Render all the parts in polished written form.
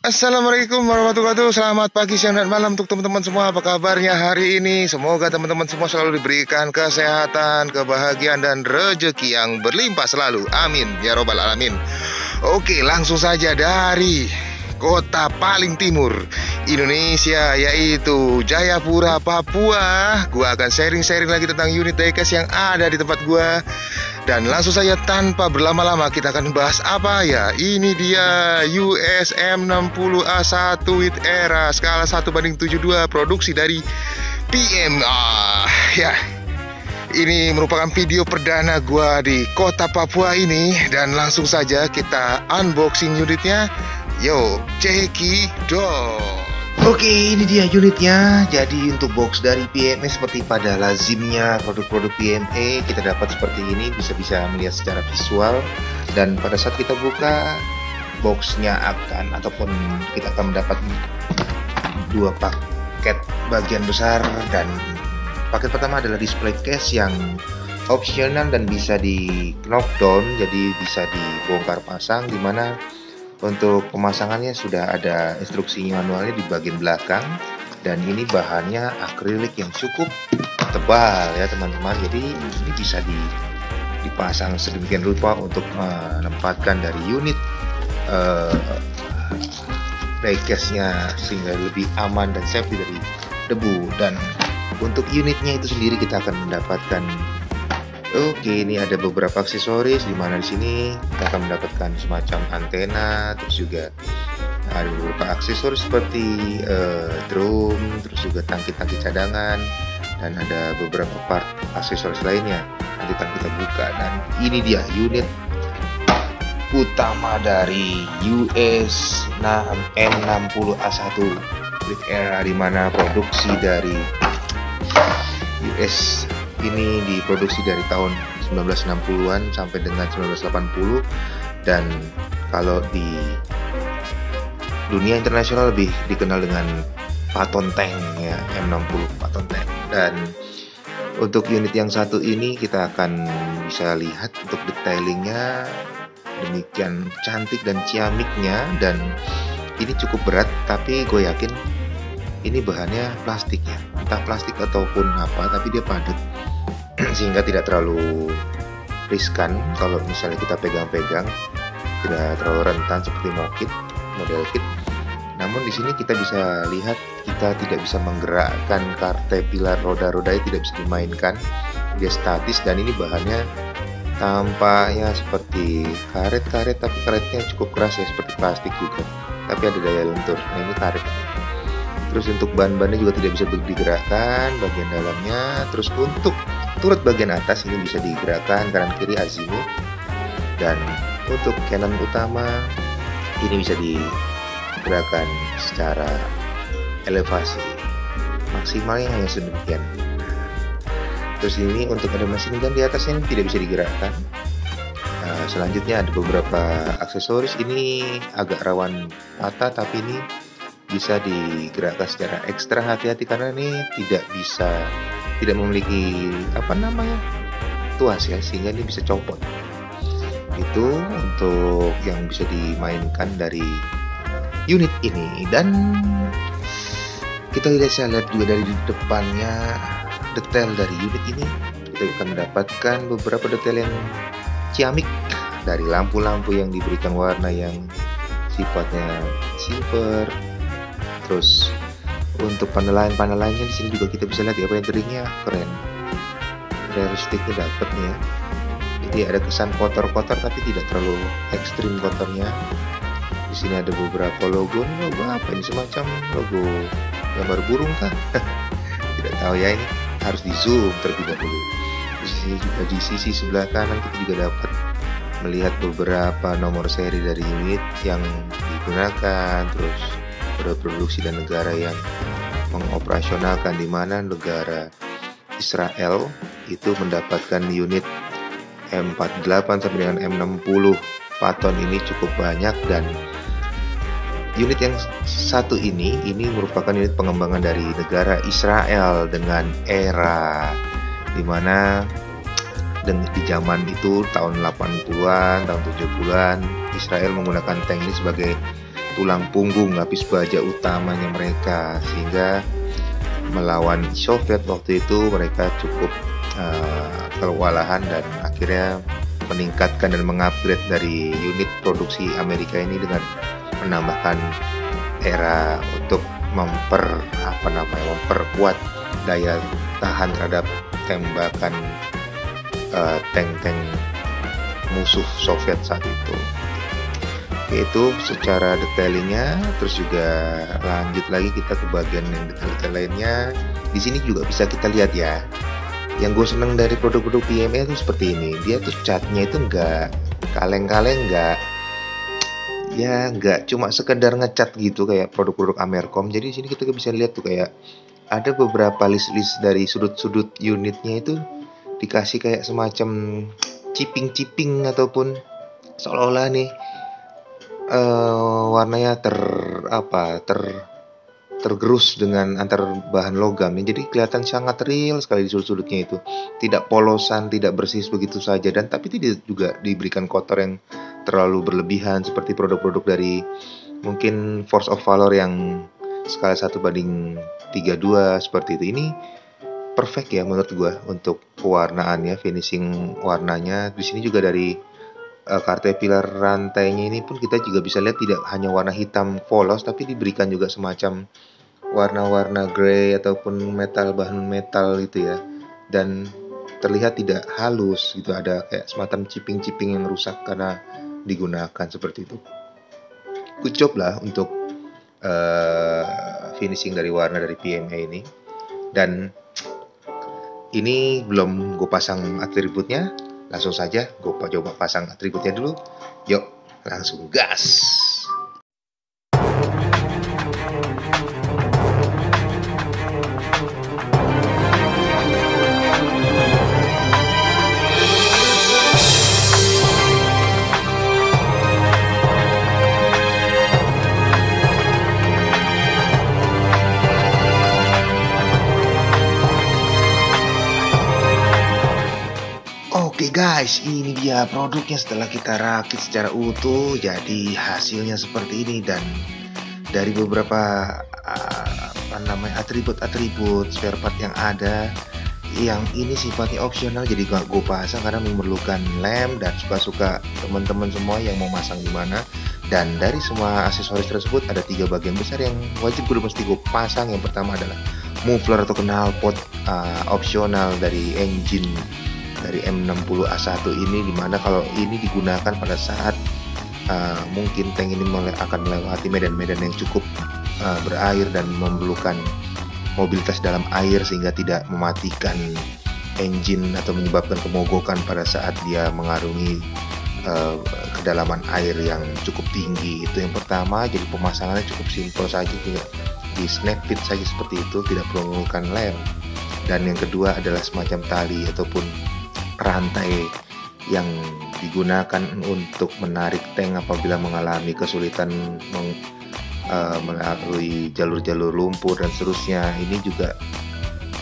Assalamualaikum warahmatullahi wabarakatuh. Selamat pagi, siang, dan malam untuk teman-teman semua. Apa kabarnya hari ini? Semoga teman-teman semua selalu diberikan kesehatan, kebahagiaan, dan rezeki yang berlimpah selalu. Amin ya robbal alamin. Oke, langsung saja dari kota paling timur Indonesia, yaitu Jayapura, Papua. Gua akan sharing-sharing lagi tentang unit diecast yang ada di tempat gua. Dan langsung saja tanpa berlama-lama kita akan bahas apa ya. Ini dia USM 60A1 with era skala 1:72 produksi dari PM. Ya. Ini merupakan video perdana gua di kota Papua ini, dan langsung saja kita unboxing unitnya. Yo, cekidot. Oke, ini dia unitnya. Jadi untuk box dari PME seperti pada lazimnya produk-produk PME, kita dapat seperti ini, bisa melihat secara visual. Dan pada saat kita buka boxnya ataupun kita akan mendapat dua paket bagian besar. Dan paket pertama adalah display case yang opsional dan bisa di knockdown, jadi bisa dibongkar pasang, dimana untuk pemasangannya sudah ada instruksi manualnya di bagian belakang. Dan ini bahannya akrilik yang cukup tebal ya teman-teman. Jadi ini bisa dipasang sedemikian rupa untuk menempatkan dari unit diecast-nya sehingga lebih aman dan safety dari debu. Dan untuk unitnya itu sendiri kita akan mendapatkan, oke, ini ada beberapa aksesoris, di mana di sini kita akan mendapatkan semacam antena, terus juga ada beberapa aksesoris seperti drum, terus juga tangki-tangki cadangan, dan ada beberapa part aksesoris lainnya. Nanti akan kita buka. Dan ini dia unit utama dari US M60A1 with era, di mana produksi dari US ini diproduksi dari tahun 1960-an sampai dengan 1980. Dan kalau di dunia internasional lebih dikenal dengan Patton Tank ya, M60 Patton Tank. Dan untuk unit yang satu ini kita akan bisa lihat untuk detailingnya demikian cantik dan ciamiknya. Dan ini cukup berat, tapi gue yakin ini bahannya plastik ya, entah plastik ataupun apa, tapi dia padat sehingga tidak terlalu riskan kalau misalnya kita pegang-pegang, tidak terlalu rentan seperti model kit. Namun di sini kita bisa lihat kita tidak bisa menggerakkan kartai pilar roda-rodanya, tidak bisa dimainkan, dia statis. Dan ini bahannya tampaknya seperti karet-karet, tapi karetnya cukup keras ya, seperti plastik juga, tapi ada daya lentur. Nah, ini karet. Terus untuk ban-bannya juga tidak bisa digerakkan bagian dalamnya. Terus untuk turut bagian atas ini bisa digerakkan kanan kiri azimut. Dan untuk cannon utama ini bisa digerakkan secara elevasi, maksimalnya hanya sedemikian. Terus ini untuk ada mesin gun di atasnya ini tidak bisa digerakkan. Selanjutnya ada beberapa aksesoris, ini agak rawan patah, tapi ini bisa digerakkan secara ekstra. Hati-hati karena ini tidak memiliki tuas ya, sehingga ini bisa copot. Itu untuk yang bisa dimainkan dari unit ini. Dan kita bisa lihat juga dari depannya detail dari unit ini. Kita akan mendapatkan beberapa detail yang ciamik dari lampu-lampu yang diberikan warna yang sifatnya silver. Terus untuk panelan-panelannya di sini juga kita bisa lihat ya, renderingnya keren, realistiknya dapet nih ya. Jadi ada kesan kotor-kotor tapi tidak terlalu ekstrim kotornya. Di sini ada beberapa logo. Ini logo apa ini? Semacam logo gambar burung kah? Tidak tahu ya, ini harus di zoom terlebih dahulu. Di sini juga di sisi sebelah kanan kita juga dapat melihat beberapa nomor seri dari unit yang digunakan, terus produksi dan negara yang mengoperasionalkan, di mana negara Israel itu mendapatkan unit M48 sampai dengan M60 Patton ini cukup banyak. Dan unit yang satu ini merupakan unit pengembangan dari negara Israel dengan era, di mana di zaman itu tahun 80-an, tahun 70-an Israel menggunakan tank ini sebagai tulang punggung, lapis baja utamanya mereka, sehingga melawan Soviet waktu itu mereka cukup kewalahan dan akhirnya meningkatkan dan mengupgrade dari unit produksi Amerika ini dengan menambahkan era untuk memperkuat daya tahan terhadap tembakan tank-tank musuh Soviet saat itu. Yaitu secara detailingnya. Terus juga lanjut lagi kita ke bagian yang detail-detail lainnya. Di sini juga bisa kita lihat ya. Yang gue seneng dari produk-produk PMA itu seperti ini. Dia tuh catnya itu nggak kaleng-kaleng, nggak cuma sekedar ngecat gitu kayak produk-produk Amercom. Jadi di sini kita bisa lihat tuh kayak ada beberapa list-list dari sudut-sudut unitnya itu dikasih kayak semacam chipping ataupun seolah-olah nih warnanya tergerus dengan antar bahan logam. Jadi kelihatan sangat real sekali di sudut-sudutnya itu. Tidak polosan, tidak bersih begitu saja, dan tapi tidak juga diberikan kotor yang terlalu berlebihan seperti produk-produk dari mungkin Force of Valor yang skala 1:32 seperti itu. Ini perfect ya menurut gua untuk pewarnaannya, finishing warnanya. Di sini juga dari caterpillar rantainya ini pun kita juga bisa lihat tidak hanya warna hitam polos, tapi diberikan juga semacam warna-warna grey ataupun bahan metal gitu ya, dan terlihat tidak halus gitu, ada kayak semacam chipping yang rusak karena digunakan seperti itu. Good job lah untuk finishing dari warna dari PMA ini. Dan ini belum gue pasang atributnya, langsung saja gue coba pasang atributnya dulu. Yuk, langsung gas. Oke guys, ini dia produknya setelah kita rakit secara utuh. Jadi hasilnya seperti ini, dan dari beberapa atribut spare part yang ada, yang ini sifatnya opsional, jadi gak gue pasang karena memerlukan lem dan suka-suka teman-teman semua yang mau masang di mana. Dan dari semua aksesoris tersebut ada 3 bagian besar yang wajib mesti gue pasang. Yang pertama adalah muffler atau knalpot opsional dari engine dari M60A1 ini, dimana kalau ini digunakan pada saat mungkin tank ini akan melewati medan-medan yang cukup berair dan memerlukan mobilitas dalam air sehingga tidak mematikan engine atau menyebabkan kemogokan pada saat dia mengarungi kedalaman air yang cukup tinggi. Itu yang pertama. Jadi pemasangannya cukup simpel saja, tidak di snap fit saja seperti itu, tidak perlu menggunakan lem. Dan yang kedua adalah semacam tali ataupun rantai yang digunakan untuk menarik tank apabila mengalami kesulitan melalui jalur-jalur lumpur dan seterusnya. Ini juga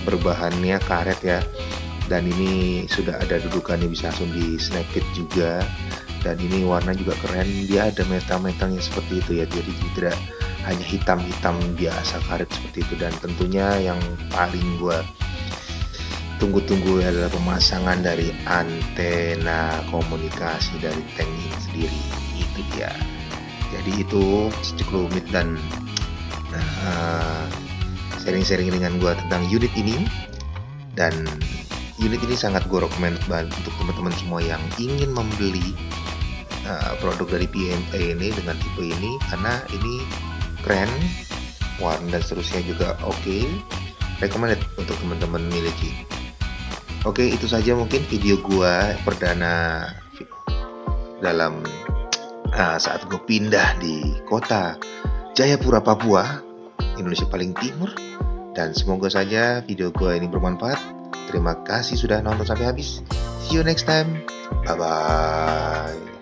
berbahannya karet ya, dan ini sudah ada dudukannya, bisa langsung di snap fit juga. Dan ini warna juga keren, dia ada metal-metalnya seperti itu ya, jadi tidak hanya hitam-hitam biasa karet seperti itu. Dan tentunya yang paling gua tunggu-tunggu adalah pemasangan dari antena komunikasi dari tank ini sendiri. Itu dia. Jadi itu cukup rumit, dan sharing-sharing dengan gue tentang unit ini. Dan unit ini sangat gue rekomend banget untuk teman-teman semua yang ingin membeli produk dari PMA ini dengan tipe ini, karena ini keren, warna dan seterusnya juga oke. Recommended untuk teman-teman miliki. Oke, itu saja mungkin video gua perdana dalam saat gue pindah di kota Jayapura, Papua, Indonesia paling timur. Dan semoga saja video gua ini bermanfaat. Terima kasih sudah nonton sampai habis. See you next time. Bye-bye.